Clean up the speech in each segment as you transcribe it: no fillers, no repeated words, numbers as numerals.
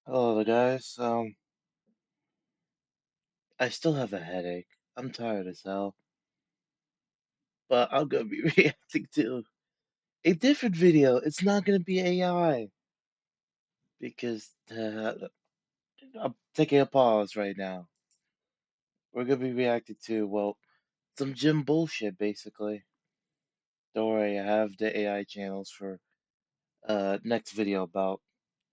Hello there, guys. I still have a headache. I'm tired as hell, but I'm gonna be reacting to a different video. It's not gonna be AI because I'm taking a pause right now. We're gonna be reacting to, well, some gym bullshit, basically. Don't worry, I have the AI channels for next video about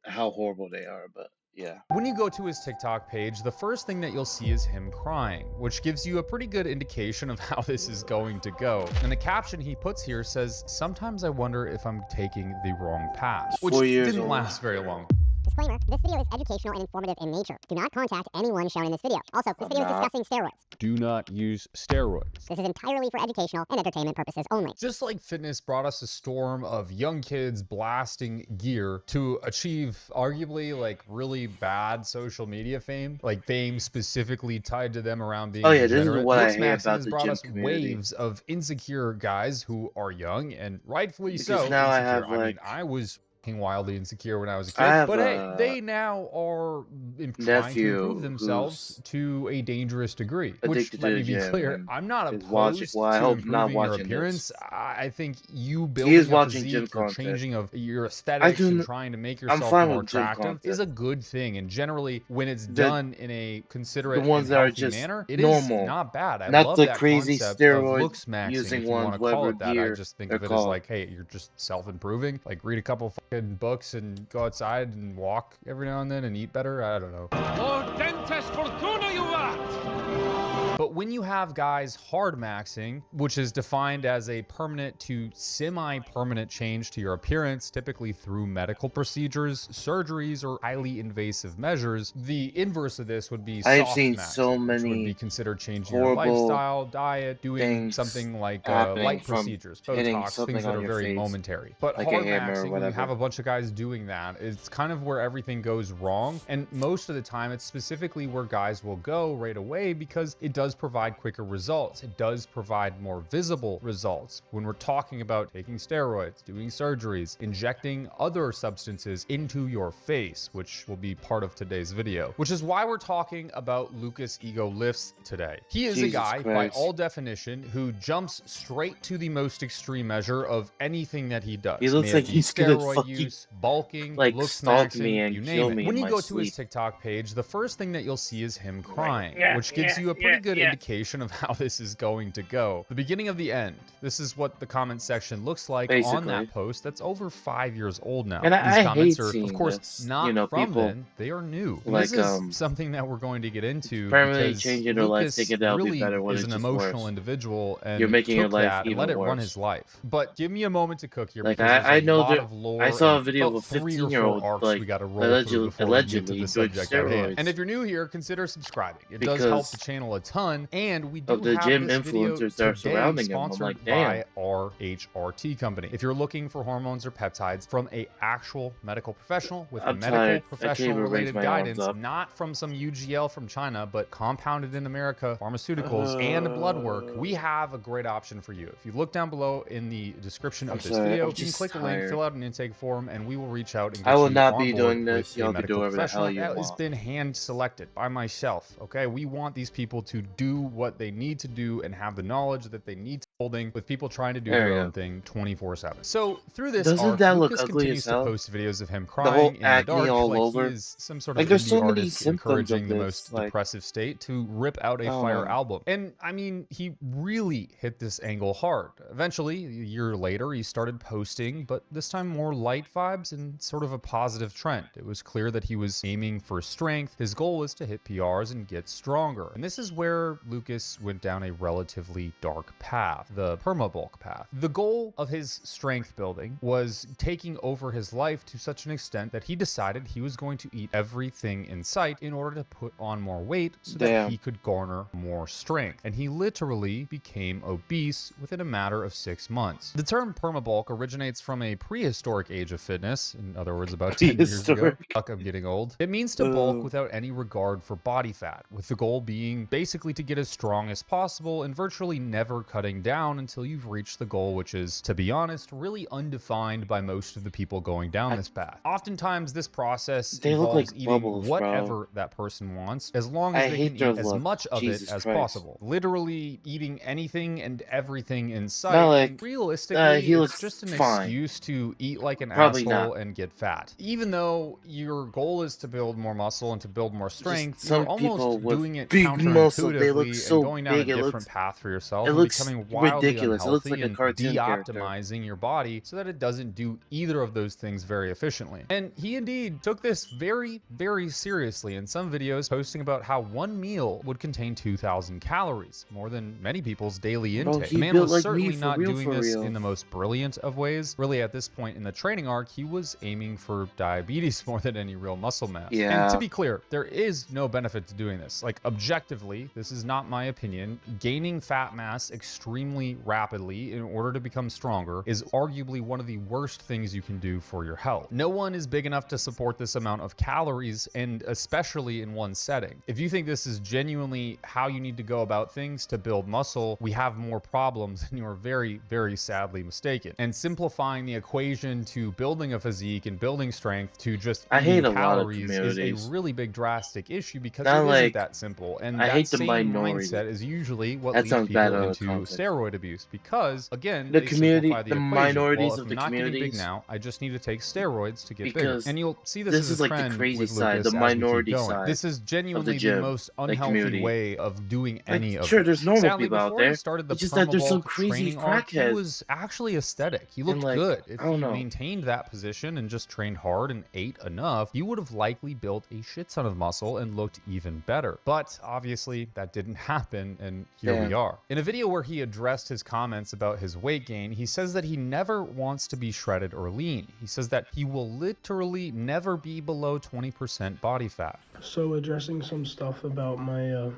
how horrible they are, but yeah. When you go to his TikTok page, the first thing that you'll see is him crying, which gives you a pretty good indication of how this is going to go. And the caption he puts here says, "Sometimes I wonder if I'm taking the wrong path," He's which 4 years didn't old. last very long. Disclaimer, this video is educational and informative in nature. Do not contact anyone shown in this video. Also, this I'm video is not. discussing steroids. Do not use steroids. This is entirely for educational and entertainment purposes only. Just like fitness brought us a storm of young kids blasting gear to achieve arguably like really bad social media fame, like fame specifically tied to them around being Oh yeah, this is degenerate, what I Looks hate Maxim about has the brought gym us community. waves of insecure guys who are young and rightfully Because so now I insecure. have I mean, like I was wildly insecure when I was a I kid, have but hey, a they now are trying to improve nephew themselves who's to a dangerous degree, which, addicted to let the me be gym clear, and I'm not is watching. Well, opposed I to hope not improving your watching this. appearance. I think you He is building a watching gym physique, your content. changing of your I aesthetics do. and trying to make I'm yourself fine more with gym attractive is content. a good thing, and generally when it's The done in a the considerate and ones that are healthy just manner, it is normal, not bad. I not love the that crazy concept of steroid looks maxing, using if you want ones, to call whatever it that. I gear just think they're of it as called. like, hey, you're just self-improving, like read a couple fucking books and go outside and walk every now and then and eat better. I don't know. Oh, Dentes Fortuna, you rat! But when you have guys hard maxing, which is defined as a permanent to semi-permanent change to your appearance, typically through medical procedures, surgeries, or highly invasive measures, the inverse of this would be I've soft seen so maxing, which would be many considered changing your horrible lifestyle, diet, doing things something like happening light from procedures, hitting Botox, things something that on are your very face, momentary. But like a hard hammer or maxing, when you have whatever. a bunch of guys doing that, it's kind of where everything goes wrong. And most of the time, it's specifically where guys will go right away because it does provide quicker results. It does provide more visible results. When we're talking about taking steroids, doing surgeries, injecting other substances into your face, which will be part of today's video, which is why we're talking about Lucas Ego Lifts today. He is a Jesus guy, by Christ. all definition, who jumps straight to the most extreme measure of anything that he He does. May looks it like be he's gonna steroid fucking use, bulking, like looks stalk me maxing, and you kill name it. me When in you my go to his sleep. TikTok page, the first thing that you'll see is him crying, Yeah, which gives yeah, you a yeah, pretty good yeah. indication of how this is going to go. The beginning of the end. This is what the comment section looks like on Basically. that post that's over 5 years old now. And These I comments hate are, of seeing course, this. You not know, from people then. They are new. And this like is something that we're going to get into permanently because changing their life Lucas thinking that'll be really better when is it's an just emotional worse. individual You're and making your took life that and let even it run worse. his life. But give me a moment to cook here Like because there's a I know lot that of I lore saw and a video of about a 3 or 4 15-year-old arcs like we got to roll through before we get to allegedly the doing subject at hand. And steroids if you're new here, consider subscribing. It does help the because channel a ton, and we of do the have gym this video influencers that are today surrounding him. I'm like, sponsored damn. by our HRT company. If you're looking for hormones or peptides from a actual medical professional with I'm medical tired. I can't professional even raise related my arms guidance, up. not from some UGL from China, but compounded in America, pharmaceuticals and blood work, we have a great option for you. If you look down below in the description I'm of this sorry. video, I'm you can just click the link, tired. fill out an intake form, and we will reach out and I get will you not on be board doing with this. a Y'all can do medical whatever the hell professional you that has want. been hand selected by myself. Okay, we want these people to do what they need to do and have the knowledge that they need to holding with people trying to do There their we own go. thing 24/7. So through this Doesn't arc, that look Lucas ugly as continues to hell? post videos of him The whole crying in the acne dark all like he over. is some sort of Like there's indie so many artist symptoms of encouraging the this. most Like depressive state to rip out I a don't fire know. album. And I mean, he really hit this angle hard. Eventually, a year later, he started posting, but this time more light vibes and sort of a positive trend. It was clear that he was aiming for strength. His goal was to hit PRs and get stronger. And this is where Lucas went down a relatively dark path, the permabulk path. The goal of his strength building was taking over his life to such an extent that he decided he was going to eat everything in sight in order to put on more weight so that Damn. he could garner more strength. And he literally became obese within a matter of 6 months. The term permabulk originates from a prehistoric age of fitness, in other words, about 10 years ago. Prehistoric. Fuck, I'm getting old. It means to bulk without any regard for body fat, with the goal being basically to get as strong as possible and virtually never cutting down down until you've reached the goal, which is, to be honest, really undefined by most of the people going down this path. Oftentimes, this process They look involves like eating bubbles, whatever that person wants, as long as I they hate can their eat as look. much of Jesus it as Christ. possible. Literally eating anything and everything in sight. Not like, and realistically, he it's looks just an fine. excuse to eat like an Probably asshole not. and get fat. Even though your goal is to build more muscle and to build more strength, Just some you're people almost with doing it big muscle, they look counterintuitively so and going down big, a it different looks, path for yourself it and looks becoming wildly ridiculous. It looks unhealthy like a and cartoon character. de-optimizing your body so that it doesn't do either of those things very efficiently. And he indeed took this very, very seriously in some videos, posting about how one meal would contain 2,000 calories, more than many people's daily Bro, intake. he The man built was like certainly me, for not real, doing for this real. in the most brilliant of ways. Really, at this point in the training arc, he was aiming for diabetes more than any real muscle mass. Yeah. And to be clear, there is no benefit to doing this. Like, objectively, this is not my opinion. Gaining fat mass extremely rapidly in order to become stronger is arguably one of the worst things you can do for your health. No one is big enough to support this amount of calories, and especially in one setting. If you think this is genuinely how you need to go about things to build muscle, we have more problems, and you are very, very sadly mistaken. And simplifying the equation to building a physique and building strength to just I hate eating a lot of calories is communities. a really big drastic issue, because Not it like, isn't that simple. And I that hate the same minority. mindset is usually what That leads sounds bad people out of into context. steroid abuse, because again, The they community, simplify the the equation. minorities Well, if of I'm the not getting big communities, now, I just need to take steroids to get bigger. because And you'll see this this as is a like the trend crazy with side, Lucas the as we keep minority going. side This is of the genuinely the gym, most like unhealthy community. way of doing Like, any of sure, this. there's normal Sadly, people out before he there. started the It's just that there's some Permabulk crazy training arc, he crackheads. was actually aesthetic. He And looked like, good. If I don't he know. maintained that position and just trained hard and ate enough, you would have likely built a shit ton of muscle and looked even better. But obviously, that didn't happen, and here we Damn. are. In a video where he addressed his comments about his weight gain, he says that he never wants to be shredded or lean. He says that he will literally never be below 20% body fat. So addressing some stuff about my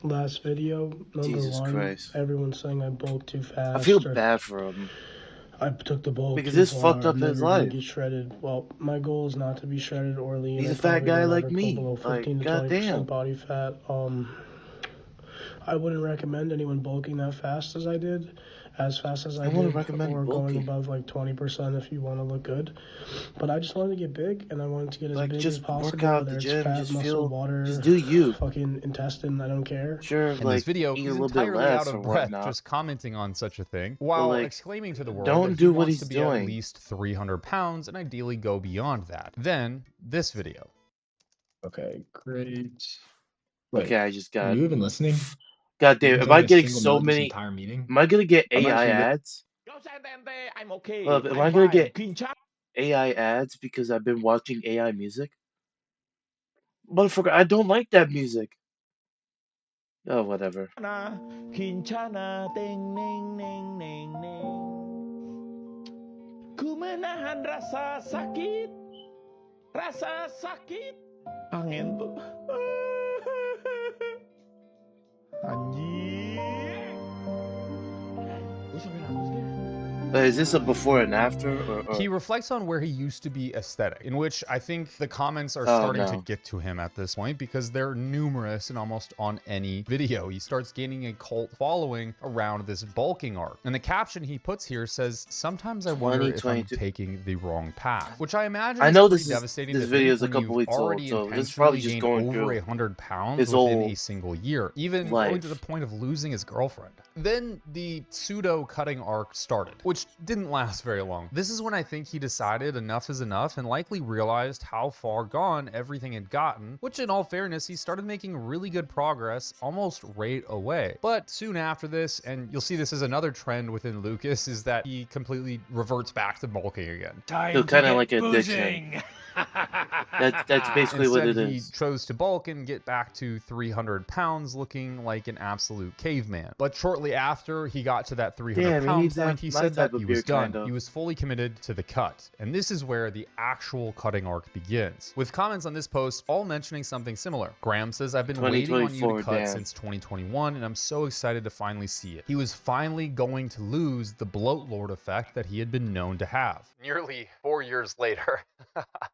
last video, number Jesus one, Christ. everyone's saying I bulked too fast. I feel or bad for him. I took the bulk Because too this far. fucked up I'm his never gonna life. get shredded. Well, my goal is not to be shredded or lean. He's I a fat probably guy won't like ever me. go below 15 Like, to 20% goddamn. body fat. I wouldn't recommend anyone bulking that fast as I did, as fast as I wouldn't did, recommend or going bulking. above like 20% if you want to look good. But I just wanted to get big, and I wanted to get as Like, big just as possible. work out at whether the it's gym, fat, just muscle, feel, water, just do you. fucking intestine, I don't care. Sure, In like, this video, eat a he's little bit entirely less out or of breath whatnot. just commenting on such a thing, while like, exclaiming to the world don't that do he what wants he's to be doing. at least 300 pounds and ideally go beyond that. Then, this video. Okay, great. Wait, Okay, I just are got. you even listening? God You damn, haven't am done I a getting single so note this many? entire meeting? Am I gonna get I'm AI actually ads? I'm okay. Am I'm I gonna fine. get Kincha. AI ads because I've been watching AI music? Motherfucker, I don't like that music. Oh, whatever. Kincana, ding, ning, ning, ning, ning. Ku menahan rasa sakit. Rasa sakit. Angin tuh. Anjing. Gue sampai nangis deh. Is this a before and after? He reflects on where he used to be aesthetic, in which I think the comments are Oh, starting to no. get to him at this point, because they're numerous and almost on any video. He starts gaining a cult following around this bulking arc. And the caption he puts here says, "Sometimes I wonder if I'm 2022. taking the wrong path," which I imagine I is know pretty this devastating this to video think is a when couple you've weeks old, already so this is probably intentionally just gained going over through 100 pounds his within whole a single year, even going to the life. point of losing his girlfriend. Then the pseudo cutting arc started, which didn't last very long. This is when I think he decided enough is enough and likely realized how far gone everything had gotten, which in all fairness, he started making really good progress almost right away. But soon after this, and you'll see this as another trend within Lucas, is that he completely reverts back to bulking again. So kind of like addiction. That's basically what Instead, it he is. chose to bulk and get back to 300 pounds looking like an absolute caveman. But shortly after he got to that 300 Damn, he pound needs point, he my said that type of he was beer, done. kinda. He was fully committed to the cut. And this is where the actual cutting arc begins. With comments on this post all mentioning something similar. Graham says, "I've been waiting on you to 2024, cut damn. since 2021, and I'm so excited to finally see it." He was finally going to lose the bloat lord effect that he had been known to have. Nearly 4 years later.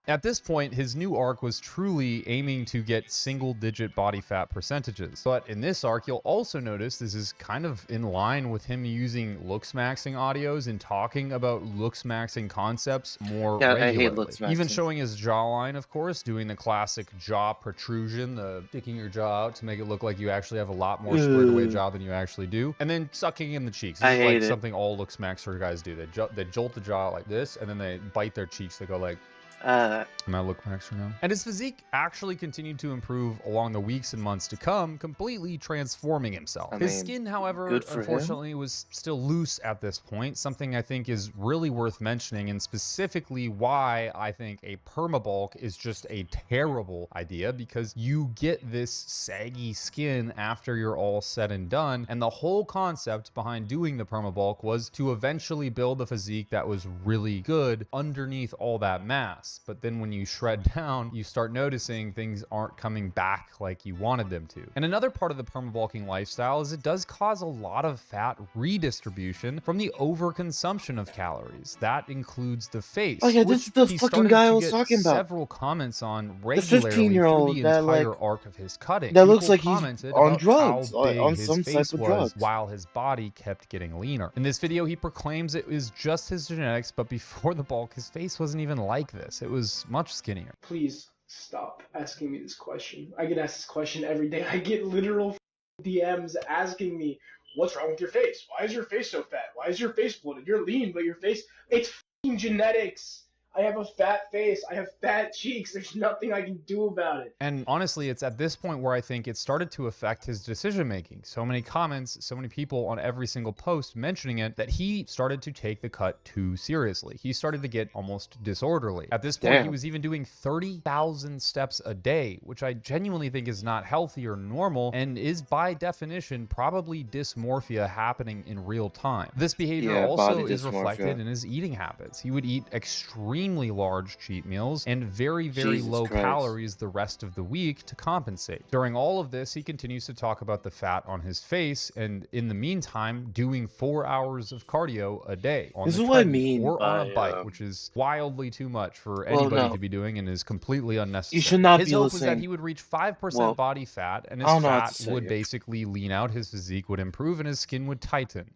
At this point, his his new arc was truly aiming to get single-digit body fat percentages. But in this arc, you'll also notice this is kind of in line with him using looks maxing audios and talking about looks maxing concepts more Yeah, regularly. I hate looks maxing. Even showing his jawline, of course, doing the classic jaw protrusion, the sticking your jaw out to make it look like you actually have a lot more squared away jaw than you actually do, and then sucking in the cheeks. This I is hate like it. something all looks maxer guys do. They jolt the jaw like this, and then they bite their cheeks. They go like, am I look maxer now? And his physique actually continued to improve along the weeks and months to come, completely transforming himself. His skin, however, good for him. unfortunately, was still loose at this point, something I think is really worth mentioning, and specifically why I think a permabulk is just a terrible idea, because you get this saggy skin after you're all said and done, and the whole concept behind doing the permabulk was to eventually build a physique that was really good underneath all that mass. But then when you shred down, you start noticing things aren't coming back like you wanted them to. And another part of the permabulking lifestyle is it does cause a lot of fat redistribution from the overconsumption of calories. That includes the face. Oh yeah, this is the he fucking guy I was started to talking get about. several comments on The regularly 15-year-old through the that, entire like, arc of his cutting. that looks People like he's commented on about drugs, how big on his some face type of was drugs. while his body kept getting leaner. In this video, he proclaims it is just his genetics, but before the bulk, his face wasn't even like this. It was much skinnier. Please stop asking me this question. I get asked this question every day. I get literal DMs asking me, what's wrong with your face? Why is your face so fat? Why is your face bloated? You're lean, but your face... It's f***ing genetics. I have a fat face. I have fat cheeks. There's nothing I can do about it. And honestly, it's at this point where I think it started to affect his decision making. So many comments, so many people on every single post mentioning it, that he started to take the cut too seriously. He started to get almost disorderly. At this point, he was even doing 30,000 steps a day, which I genuinely think is not healthy or normal, and is by definition probably dysmorphia happening in real time. This behavior also is reflected in his eating habits. He would eat extremely large cheat meals and very, very low calories the rest of the week to compensate. During all of this, he continues to talk about the fat on his face, and in the meantime, doing 4 hours of cardio a day on the treadmill or on a bike, which is wildly too much for anybody to be doing and is completely unnecessary. You should not his be hope listening. was that he would reach 5% body fat, and his fat would basically lean out, his physique would improve, and his skin would tighten.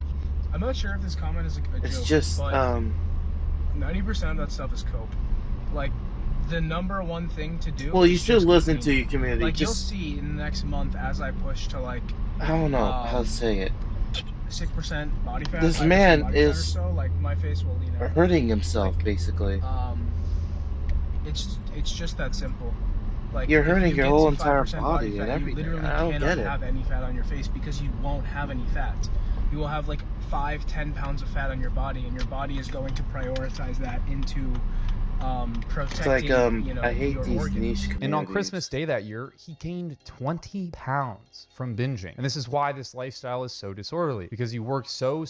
I'm not sure if this comment is a joke. It's just, but 90% of that stuff is cope. Like, the number one thing to do... Well, you should listen to your community. Like, you'll see in the next month as I push to, like... I don't know how to say it. 6% body fat. This man is so, like, my face will lean out. hurting himself, basically. It's just that simple. Like, you're hurting your whole entire body and everything. You literally I don't cannot get it. have any fat on your face because you won't have any fat. You will have like 5-10 pounds of fat on your body, and your body is going to prioritize that into protecting, it's like, you know, I hate your these organs. niche communities. And on Christmas Day that year, he gained 20 pounds from binging. And this is why this lifestyle is so disorderly, because you work so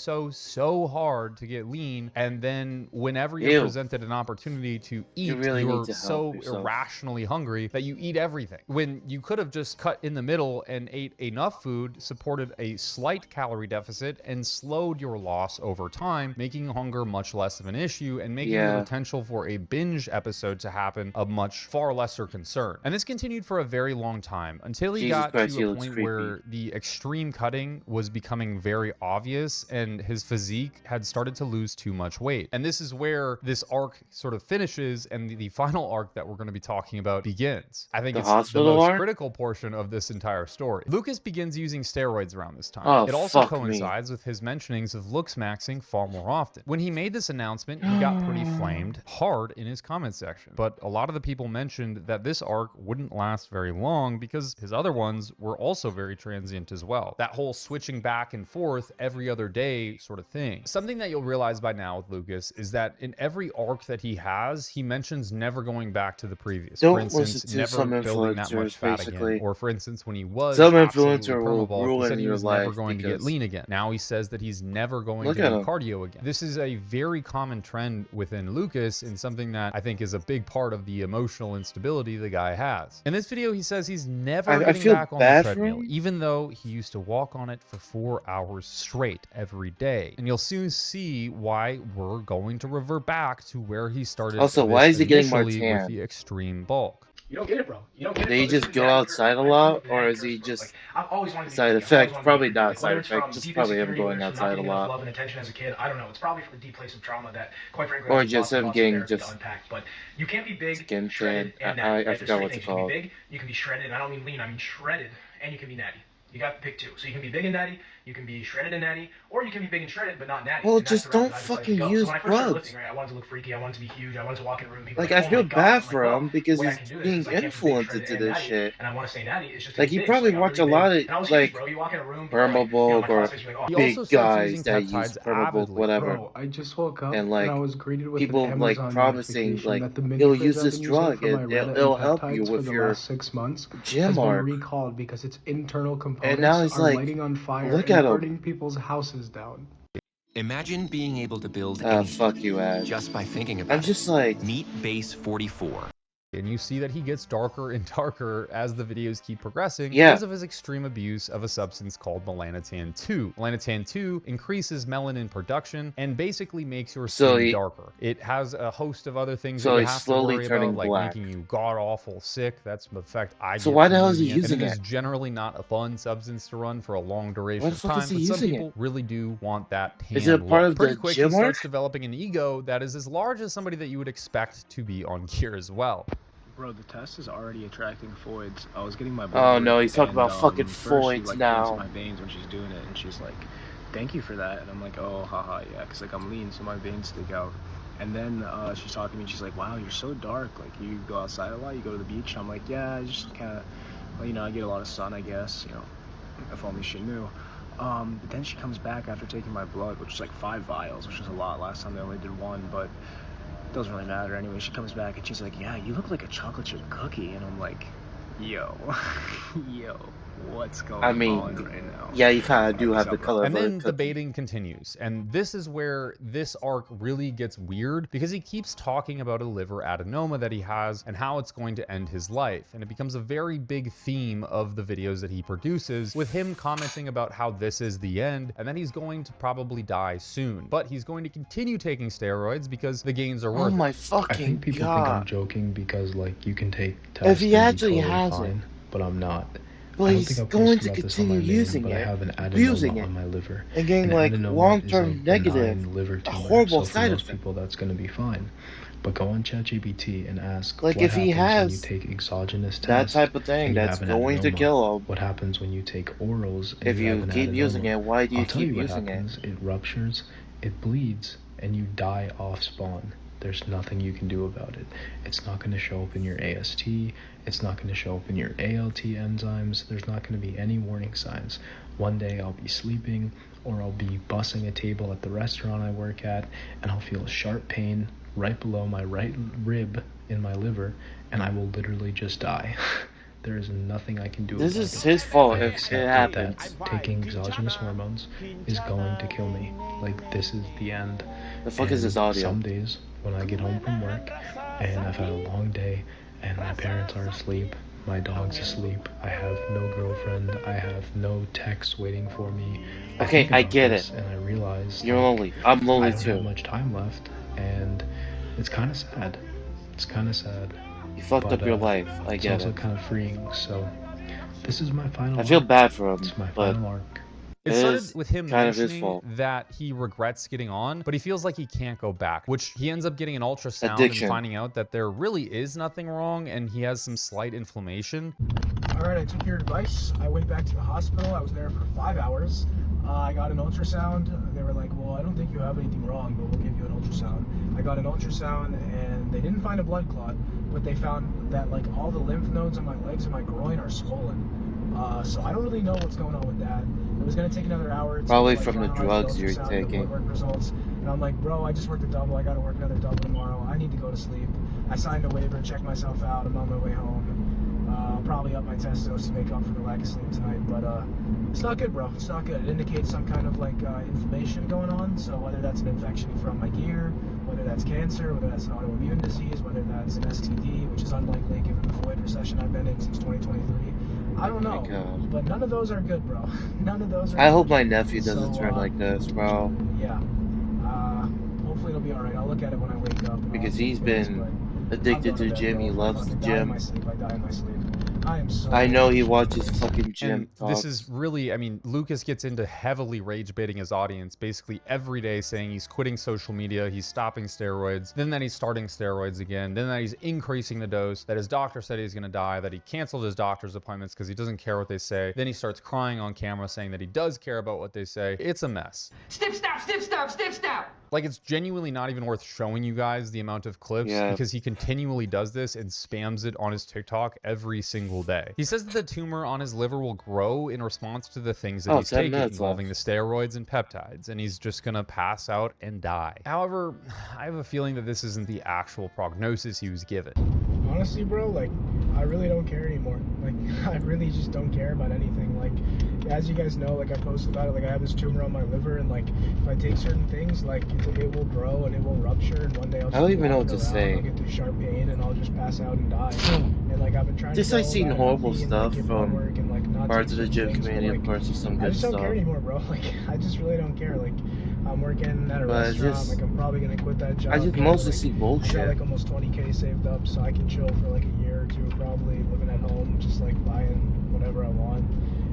hard to get lean, and then whenever you're presented an opportunity to eat, you're so irrationally hungry that you eat everything. When you could have just cut in the middle and ate enough food, supported a slight calorie deficit, and slowed your loss over time, making hunger much less of an issue and making the potential for a binge episode to happen a much far lesser concern. And this continued for a very long time until he got to a point where the extreme cutting was becoming very obvious and his physique had started to lose too much weight. And this is where this arc sort of finishes and the final arc that we're going to be talking about begins. I think it's the most critical portion of this entire story. Lucas begins using steroids around this time. It also coincides with his mentionings of looks maxing far more often. When he made this announcement, he got pretty flamed hard in his comment section, but a lot of the people mentioned that this arc wouldn't last very long because his other ones were also very transient as well. That whole switching back and forth every other day sort of thing. Something that you'll realize by now with Lucas is that in every arc that he has, he mentions never going back to the previous. For instance, never building that much fat again. Or for instance, when he was influencer will permabulk, he said he was never going to get lean again. Now he says that he's never going to do cardio again. This is a very common trend within Lucas, and something that I think is a big part of the emotional instability the guy has. In this video, he says he's never I getting feel back on the bad for treadmill, him. even though he used to walk on it for 4 hours straight every day. And you'll soon see why we're going to revert back to where he started Also, this why is he getting more initially with tan? the extreme bulk. You don't get it, bro. You don't get it. Did he Bro. This just is go natty outside a curse. lot, I or natty is he curse, bro. just Like, I've always wanted to be side freaky. I've effect? always wanted to Probably be freaky. not Like, side whether it's effect. from Just deep probably him insecurity, whether going it's from not outside a getting enough lot, love and attention as a kid. I don't know. It's probably from a deep place of trauma that, quite frankly, or there's just lots and him lots of getting therapy just to unpack. But you can't be big, skin shredded, tan. and natty. I Right? There's forgot three what's it things. You can called. be big, you can be shredded, and I don't mean lean, I mean shredded, and you can be natty. You got to pick two. So you can be big and natty, you can be shredded and natty, or you can be big and shredded but not natty. Well, And that's just the route don't that I decided to fucking go. use So when I first started drugs. lifting, right, I wanted to look freaky, I wanted to be huge, I wanted to walk in a room and people Like, were I like, oh feel my god. bad I'm like, for well, him because the way I he's can do this being is I can't be big, influenced shredded, into and this natty, shit. and I want to stay natty. It's just to Like, be you big. probably So I got watch a really lot big. of, And I was like, huge, bro. You walk in a room, people are like, Permabulk my or classmates were like, oh, He big also starts guys using that use peptides Permabulk, avidly. whatever, Bro, I just woke up and like I was greeted with people an like Amazon promising notification like that the mini you'll fridge use I've this been using drug for my and Retta and it'll help you peptides for with the your last 6 months gym has been arc. recalled because its internal And components now he's are like, lighting on fire look and at him. burning people's houses down. Imagine being able to build anything Fuck you, Ash. just by thinking about I'm just like, Meet Base 44. And you see that he gets darker and darker as the videos keep progressing yeah. because of his extreme abuse of a substance called melanotan-2. Melanotan-2 increases melanin production and basically makes your skin darker. It has a host of other things that you he's have to slowly worry turning about, like black. making you god-awful sick. That's the effect I So get why the from hell is he using it. using And it it? is generally not a fun substance to run for a long duration Why the of fuck time, is he but some using people it? really do want that tan Is it a part look. of Pretty the quick, he gym starts arc? developing an ego that is as large as somebody that you would expect to be on gear as well. Bro, the test is already attracting foids. I was getting my Oh blood no, work, he's talking and about fucking first she foids like now. pinches my veins when she's doing it, and she's like, "Thank you for that." And I'm like, "Oh, haha, yeah," because like I'm lean, so my veins stick out. And then she's talking to me, and she's like, "Wow, you're so dark. Like you go outside a lot. You go to the beach." And I'm like, "Yeah, I just kind of, well, you know, I get a lot of sun, I guess. You know, if only she knew." But then she comes back after taking my blood, which is like 5 vials, which is a lot. Last time they only did 1, but doesn't really matter anyway. She comes back and she's like, "Yeah, you look like a chocolate chip cookie." And I'm like, yo, what's going on right now? Yeah, you kind of do have the color And of a then cookie. the baiting continues, and this is where this arc really gets weird because he keeps talking about a liver adenoma that he has and how it's going to end his life, and it becomes a very big theme of the videos that he produces, with him commenting about how this is the end and that he's going to probably die soon, but he's going to continue taking steroids because the gains are worth Oh my it. fucking I think people god. think I'm joking because like you can take tests If he and actually be totally has fine, it. but I'm not. Well, I don't he's think I'll going post to about this on my continue main, using but I it, have an abusing adenoma it, on my liver. and getting An like adenoma is a long-term negative, benign liver a tumor, horrible so for side most effect. people that's going to be fine. But go on ChatGPT and ask Like, what if he happens when you has take exogenous that tests type of thing and you that's have an going to adenoma. kill him. What happens when you take orals and If you have you an keep using adenoma? it, why do you I'll tell keep you what using it? happens. It ruptures, it bleeds, and you die off spawn. There's nothing you can do about it. It's not going to show up in your AST. It's not going to show up in your ALT enzymes. There's not going to be any warning signs. One day I'll be sleeping, or I'll be bussing a table at the restaurant I work at, and I'll feel a sharp pain right below my right rib in my liver, and I will literally just die. There is nothing I can do about it. This is his fault I if it accepted happens. that taking exogenous hormones is going to kill me. Like, this is the end. The fuck is this audio? Some days, when I get home from work, and I've had a long day, and my parents are asleep, my dog's asleep, I have no girlfriend, I have no texts waiting for me. Okay, I get it. And I realize You're like, lonely. I'm lonely I don't too. have much time left, and it's kind of sad. It's kind of sad. You fucked up your life. I get It's also it. kind of freeing. So this is my final. I feel arc. bad for him, It's my but final arc. It it started is with him kind of his mentioning fault. that he regrets getting on, but he feels like he can't go back, which he ends up getting an ultrasound Addiction. and finding out that there really is nothing wrong and he has some slight inflammation. Alright, I took your advice. I went back to the hospital. I was there for 5 hours. I got an ultrasound. They were like, well, I don't think you have anything wrong, but we'll give you an ultrasound. I got an ultrasound, and they didn't find a blood clot, but they found that like all the lymph nodes on my legs and my groin are swollen. So I don't really know what's going on with that. It was going to take another hour. Probably to, from the finalize drugs you're ultrasound and the taking. blood work results. And I'm like, bro, I just worked a double. I got to work another double tomorrow. I need to go to sleep. I signed a waiver, checked myself out. I'm on my way home. I'll probably up my testos to make up for the lack of sleep tonight, but it's not good, bro. It's not good. It indicates some kind of like inflammation going on. So whether that's an infection from my gear, whether whether that's cancer, whether that's an autoimmune disease, whether that's an STD, which is unlikely given the void recession I've been in since 2023. I don't know, God. but none of those are good, bro. None of those are I good. hope my nephew doesn't So, turn like this, bro. Yeah. Hopefully it'll be alright. I'll look at it when I wake up. Because he's been addicted to gym. He loves the gym. I die in my sleep. I am so. I know he watches fucking gym And talks. this is really, I mean, Lucas gets into heavily rage baiting his audience basically every day, saying he's quitting social media, he's stopping steroids, then that he's starting steroids again, then that he's increasing the dose, that his doctor said he's going to die, that he canceled his doctor's appointments because he doesn't care what they say. Then he starts crying on camera saying that he does care about what they say. It's a mess. Snip, snap, snip, snap, snip, snap. Like, it's genuinely not even worth showing you guys the amount of clips because he continually does this and spams it on his TikTok every single day. He says that the tumor on his liver will grow in response to the things that he's taking involving the steroids and peptides, and he's just gonna pass out and die. However, I have a feeling that this isn't the actual prognosis he was given. Honestly, bro, like, I really don't care anymore. Like, I really just don't care about anything. Like, as you guys know, like, I posted about it, like, I have this tumor on my liver, and, like, if I take certain things, like, it will grow and it will rupture, and one day I'll just I don't even know what to around, say. I'll get this sharp pain, and I'll just pass out and die. And, like, I've been trying Just to I've seen horrible stuff from not parts of the gym community, of course, there's some I good just don't stuff. care anymore, bro. Like, I just really don't care. Like, I'm working at a restaurant, like, I'm probably gonna quit that job. I just mostly see bullshit. I got, like, almost 20K saved up, so I can chill for, like, a year or two, probably, living at home, just, like, buying whatever I want.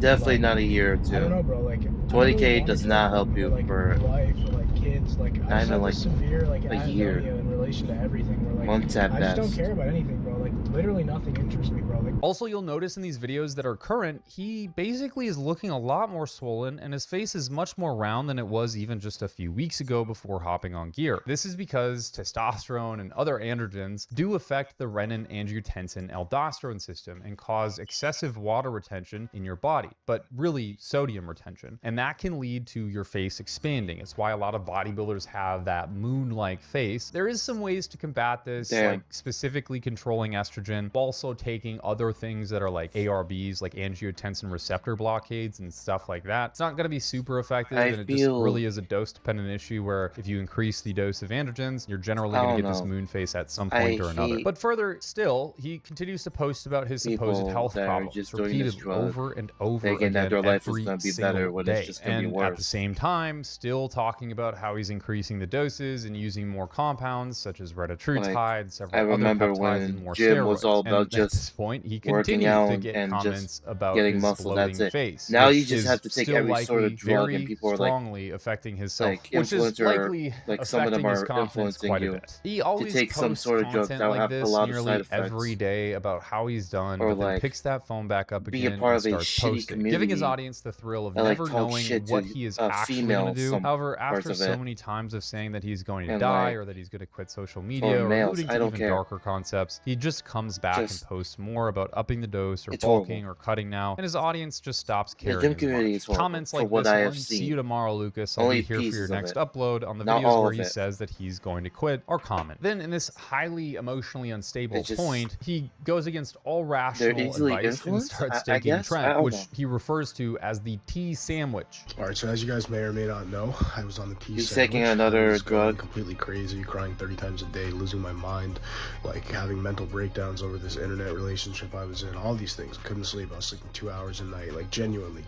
Definitely not a year or two. I don't know, bro. Like, 20K does not help you for life or like kids. Like, I just have like this severe like a year. anhedonia in relation to everything. Where, like, Months at I just best. don't care about anything, bro. Like, literally nothing interests me, bro. Like, Also, you'll notice in these videos that are current, he basically is looking a lot more swollen, and his face is much more round than it was even just a few weeks ago before hopping on gear. This is because testosterone and other androgens do affect the renin-angiotensin-aldosterone system and cause excessive water retention in your body, but really sodium retention, and that can lead to your face expanding. It's why a lot of bodybuilders have that moon-like face. There is some ways to combat this, like specifically controlling estrogen, also taking other things that are like ARBs, like angiotensin receptor blockades and stuff like that. It's not going to be super effective, and it just really is a dose-dependent issue where if you increase the dose of androgens, you're generally going to get this moon face at some point or another. But further still, he continues to post about his supposed health problems repeatedly over and over again every single day. And at the same time, still talking about how he's increasing the doses and using more compounds such as retatrutide, several other peptides, and more gym steroids. was all about and just at this point, he working continued out to get and comments just about getting his muscle. bloating That's it. face. Now which you just is have to take still every sort of likely drug, very and people are strongly affecting his self, like which is likely like some of them affecting his are confidence influencing quite a you bit. He always to take some posts sort of drug content that will like have a this lot of nearly side effects. every day about how he's done, Or but then like picks that phone back up be a again part and of a starts shitty posting, giving his community audience the thrill of that, like, never talk knowing shit what to, he is actually going to do. some However, parts after of so it. many times of saying that he's going to And, die like, or that he's going to quit social media or males, alluding I to don't even care. darker concepts, he just comes back and Just- posts more about upping the dose or It's bulking horrible. or cutting now, and his audience just stops The caring gym as community much. is horrible, Comments for like what this I have one, seen. see you tomorrow, Lucas, I'll Only be here for your pieces of next it. upload on the Not videos all where of he it. says that he's going to quit are common. Then in this highly emotionally unstable It just- point, he goes against all rational easily advice and influenced? starts I taking guess? I Trent, don't which know. he refers to as the T sandwich. Alright, so as you guys may or may not know, I was on the T He's sandwich. taking another I was going drug. completely crazy, crying 30 times a day, losing my mind, like having mental breakdowns over this internet relationship I was in, all these things. Couldn't sleep. I was sleeping 2 hours a night. Like, genuinely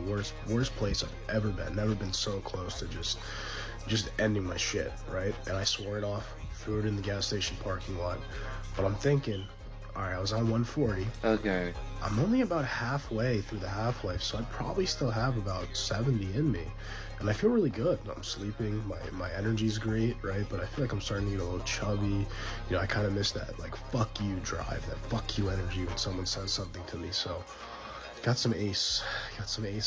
worst place I've ever been. Never been so close to just ending my shit, right? And I swore it off, threw it in the gas station parking lot. But I'm thinking, alright, I was on 140. Okay. I'm only about halfway through the half-life, so I probably still have about 70 in me. And I feel really good. I'm sleeping, my energy's great, right? But I feel like I'm starting to get a little chubby. You know, I kind of miss that, like, fuck you drive, that fuck you energy when someone says something to me. So, got some ace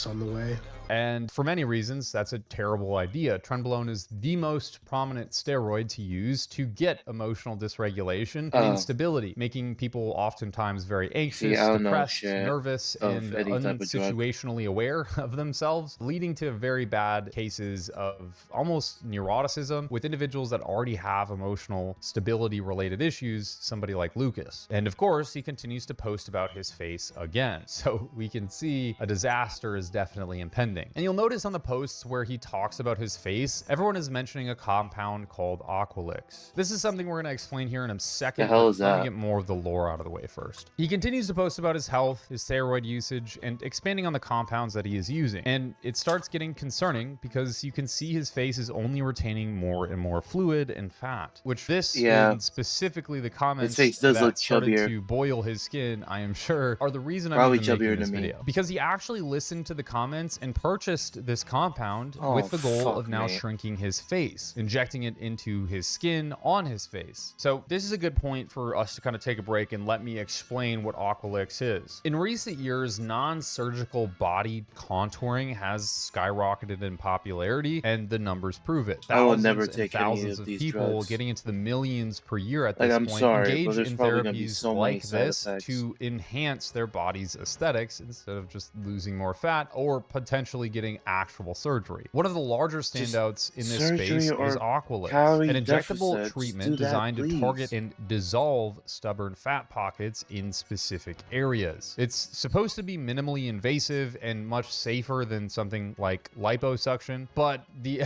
on the way. And for many reasons, that's a terrible idea. Trenbolone is the most prominent steroid to use to get emotional dysregulation and instability, making people oftentimes very anxious, depressed, nervous, and unsituationally aware of themselves, leading to very bad cases of almost neuroticism with individuals that already have emotional stability-related issues, somebody like Lucas. And of course, he continues to post about his face again. So we can see a disaster is definitely impending. breathing. And you'll notice on the posts where he talks about his face, everyone is mentioning a compound called Aqualix. This is something we're going to explain here in a second, The hell but is let me that? get more of the lore out of the way first. He continues to post about his health, his steroid usage, and expanding on the compounds that he is using. And it starts getting concerning because you can see his face is only retaining more and more fluid and fat, which this, Yeah. and specifically the comments face does that look started chubbier. to boil his skin, I am sure, are the reason Probably I'm even chubbier making this than me. video. Because he actually listened to the comments and purchased this compound Oh, with the goal fuck of now me. shrinking his face, injecting it into his skin on his face. So this is a good point for us to kind of take a break and let me explain what Aqualix is. In recent years, non-surgical body contouring has skyrocketed in popularity, and the numbers prove it. I will Thousands never and take any thousands of of these people drugs. getting into the millions per year at Like, this I'm point sorry, but engage there's in probably gonna be therapies so many like side this effects. to enhance their body's aesthetics instead of just losing more fat or potentially getting actual surgery. One of the larger standouts in this surgery space or is Aqualix, calorie an injectable deficits. treatment Do that, designed to please. target and dissolve stubborn fat pockets in specific areas. It's supposed to be minimally invasive and much safer than something like liposuction, but the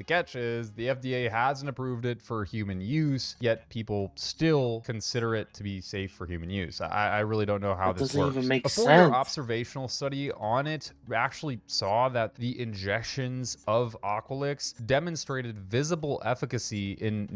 catch is the FDA hasn't approved it for human use, yet people still consider it to be safe for human use. I really don't know how That this doesn't works. even make A 4-year sense. observational study on it actually saw that the injections of Aqualix demonstrated visible efficacy in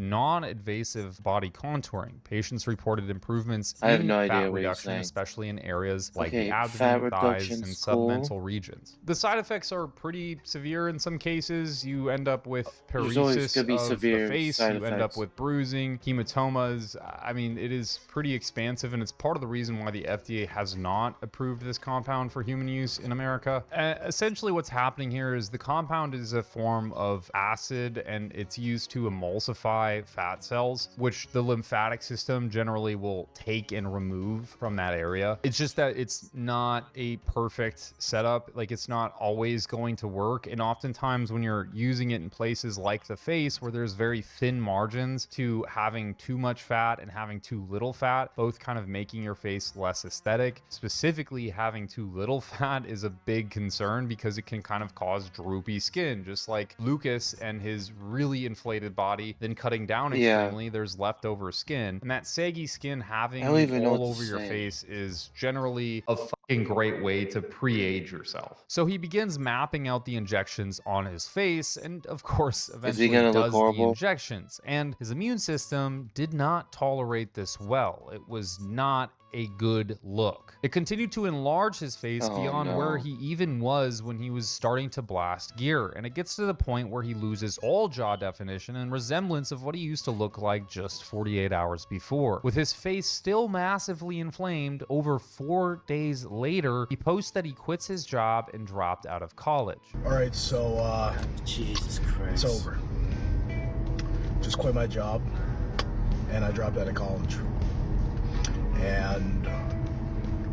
non-invasive body contouring. Patients reported improvements I have in no idea fat what you're reduction, saying. especially in areas like Okay, the fat abdomen, thighs, and reduction's cool. submental regions. The side effects are pretty severe in some cases. You end up with There's always paresis gonna be of the severe face, side you end up effects. with bruising, hematomas. I mean, it is pretty expansive, and it's part of the reason why the FDA has not approved this compound for human use in America. Essentially, what's happening here is the compound is a form of acid, and it's used to emulsify fat cells, which the lymphatic system generally will take and remove from that area. It's just that it's not a perfect setup. Like, it's not always going to work, and oftentimes when you're using it in places like the face where there's very thin margins to having too much fat and having too little fat, both kind of making your face less aesthetic. Specifically, having too little fat is a big concern because it can kind of cause droopy skin, just like Lucas and his really inflated body. Then cutting down Yeah. extremely, there's leftover skin, and that saggy skin having I don't even know all what to over your say. face is generally a fucking great way to pre-age yourself. So he begins mapping out the injections on his face, and of course eventually gonna look does the horrible? injections, and his immune system did not tolerate this well. It was not a good look. It continued to enlarge his face Oh, beyond where no. he even was when he was starting to blast gear, and it gets to the point where he loses all jaw definition and resemblance of what he used to look like just 48 hours before. With his face still massively inflamed, over 4 days later, he posts that he quits his job and dropped out of college. Alright, so Jesus Christ. it's over. Just quit my job and I dropped out of college.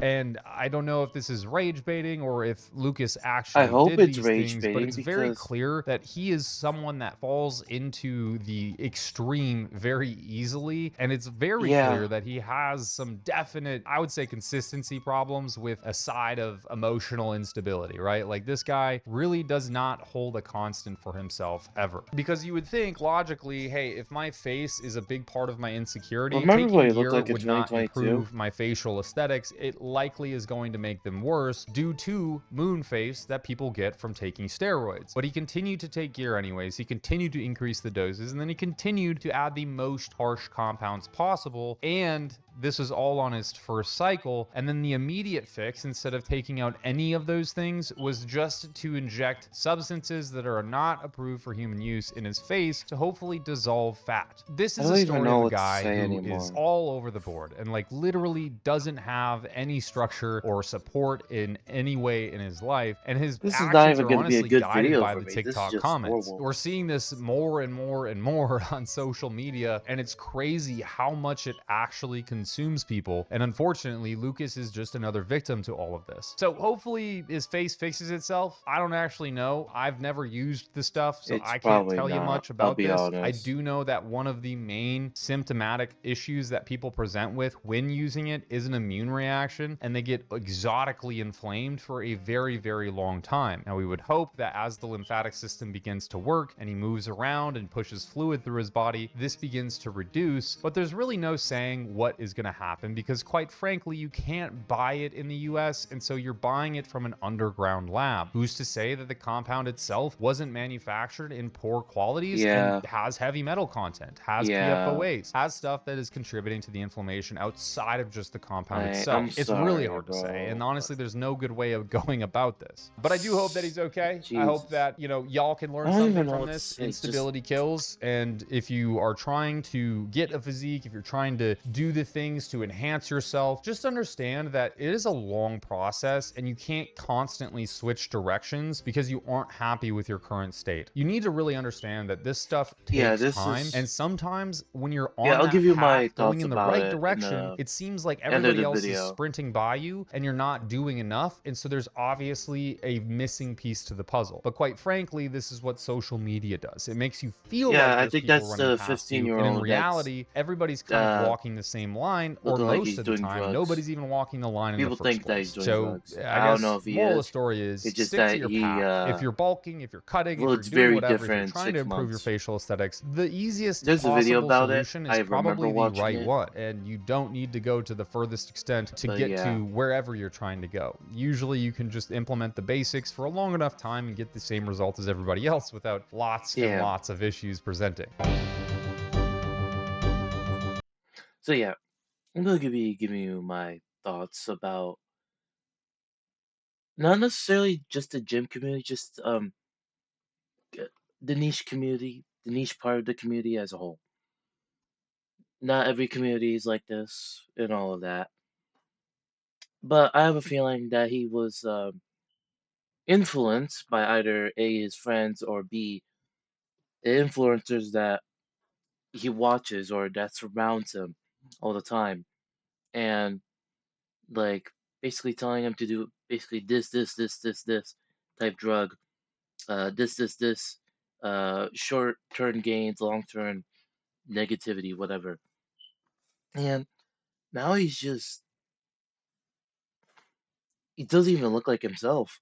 And I don't know if this is rage baiting or if Lucas actually I hope did it's these rage things, but baiting it's very because- clear that he is someone that falls into the extreme very easily. And it's very Yeah. clear that he has some definite, I would say, consistency problems with a side of emotional instability, right? Like, this guy really does not hold a constant for himself ever. Because you would think logically, hey, if my face is a big part of my insecurity, Remember taking what he looked gear like in would not 2022? improve my facial aesthetics. It likely is going to make them worse due to moon face that people get from taking steroids. But he continued to take gear anyways. He continued to increase the doses, and then he continued to add the most harsh compounds possible, and this was all on his first cycle. And then the immediate fix, instead of taking out any of those things, was just to inject substances that are not approved for human use in his face to hopefully dissolve fat. This I is don't a even story know of a what to guy say who anymore. is all over the board and like literally doesn't have any structure or support in any way in his life, and his This is not actions even are gonna be a honestly good guided video by for the me. This is TikTok just comments. horrible. We're seeing this more and more and more on social media, and it's crazy how much it actually consumes people. And unfortunately, Lucas is just another victim to all of this. So hopefully his face fixes itself. I don't actually know. I've never used the stuff, so It's I can't probably tell you not, much I'll about be this. honest. I do know that one of the main symptomatic issues that people present with when using it is an immune reaction. infection, and they get exotically inflamed for a very, very long time. Now, we would hope that as the lymphatic system begins to work and he moves around and pushes fluid through his body, this begins to reduce, but there's really no saying what is going to happen because, quite frankly, you can't buy it in the US, and so you're buying it from an underground lab. Who's to say that the compound itself wasn't manufactured in poor qualities and has heavy metal content, has PFOAs, has stuff that is contributing to the inflammation outside of just the compound itself? It's really hard to say, and honestly, there's no good way of going about this. But I do hope that he's okay. I hope that, you know, y'all can learn something from this. Instability kills, and if you are trying to get a physique, if you're trying to do the things to enhance yourself, just understand that it is a long process and you can't constantly switch directions because you aren't happy with your current state. You need to really understand that this stuff takes time, and sometimes when you're on I'll that give you path, my going thoughts in the about right it in direction, the it seems like end of everybody the else is video. sprinting by you and you're not doing enough, and so there's obviously a missing piece to the puzzle. But quite frankly, this is what social media does. It makes you feel like I there's think people that's running the past you, and in 15-year-old reality, everybody's kind of walking the same line, or looking like most he's of the doing time, drugs. nobody's even walking the line in the People first think that place. he's doing So drugs. I don't know guess if he moral of the is. story is It's just stick to that your he path. If you're bulking, if you're cutting, if you're looks doing very whatever, if you're different in trying to 6 improve your months. facial aesthetics, the easiest There's a video possible about it. solution I is remember probably the watching right it. one, and you don't need to go to the furthest extent to But get yeah. to wherever you're trying to go. Usually you can just implement the basics for a long enough time and get the same result as everybody else without lots and lots of issues presenting. So yeah, I'm gonna give you my thoughts about not necessarily just the gym community, just the niche community, the niche part of the community as a whole. Not every community is like this and all of that. But I have a feeling that he was influenced by either A, his friends, or B, the influencers that he watches or that surrounds him all the time. And like basically telling him to do basically this type drug, this, short term gains, long term negativity, whatever. And now he doesn't even look like himself.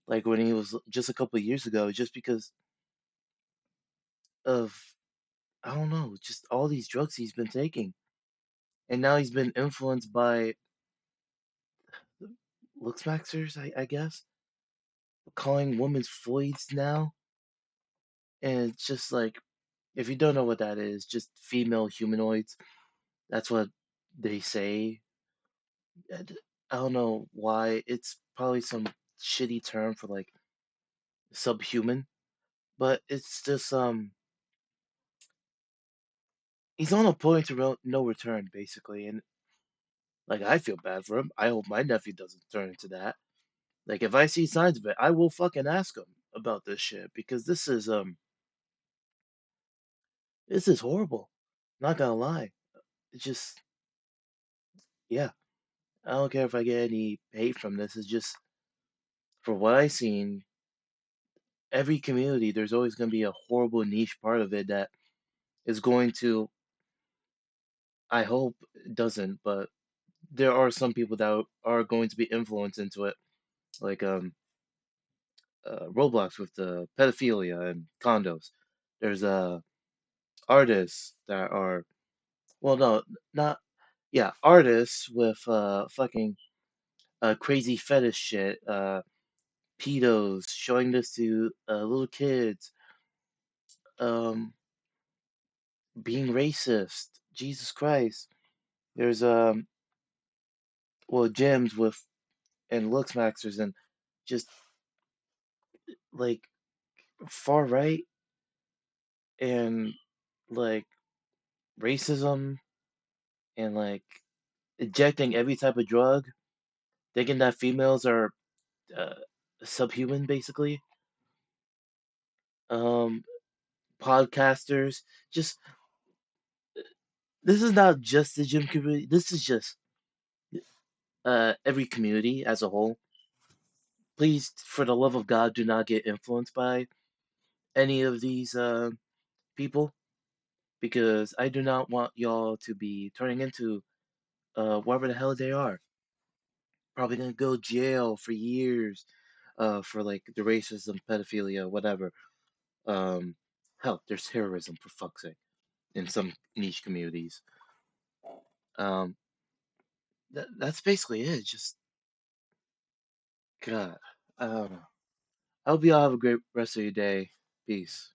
Like when he was just a couple of years ago, just because of, I don't know, just all these drugs he's been taking. And now he's been influenced by Luxmaxers, I guess, calling women's foids now. And it's just like, if you don't know what that is, just female humanoids. That's what they say. I don't know why. It's probably some shitty term for like subhuman, but it's just he's on a point to no return basically, and like I feel bad for him. I hope my nephew doesn't turn into that. Like if I see signs of it, I will fucking ask him about this shit because this is horrible. Not gonna lie. It's just yeah. I don't care if I get any hate from this. It's just for what I've seen, every community there's always gonna be a horrible niche part of it that is going to, I hope it doesn't, but there are some people that are going to be influenced into it. Like Roblox with the pedophilia and condos. There's artists that are, well no, not, yeah, artists with fucking crazy fetish shit, pedos showing this to little kids, um being racist. Jesus Christ. There's well gyms with and Luxmaxers and just like far right and like racism and like ejecting every type of drug, thinking that females are uh, subhuman, basically. Um, Podcasters, just this is not just the gym community. This is just every community as a whole. Please, for the love of God, do not get influenced by any of these people because I do not want y'all to be turning into whatever the hell they are. probably gonna go to jail for years, for like the racism, pedophilia, whatever. Um, Hell, there's terrorism for fuck's sake in some niche communities. Um, that's basically it. Just God, I don't know. I hope you all have a great rest of your day. Peace.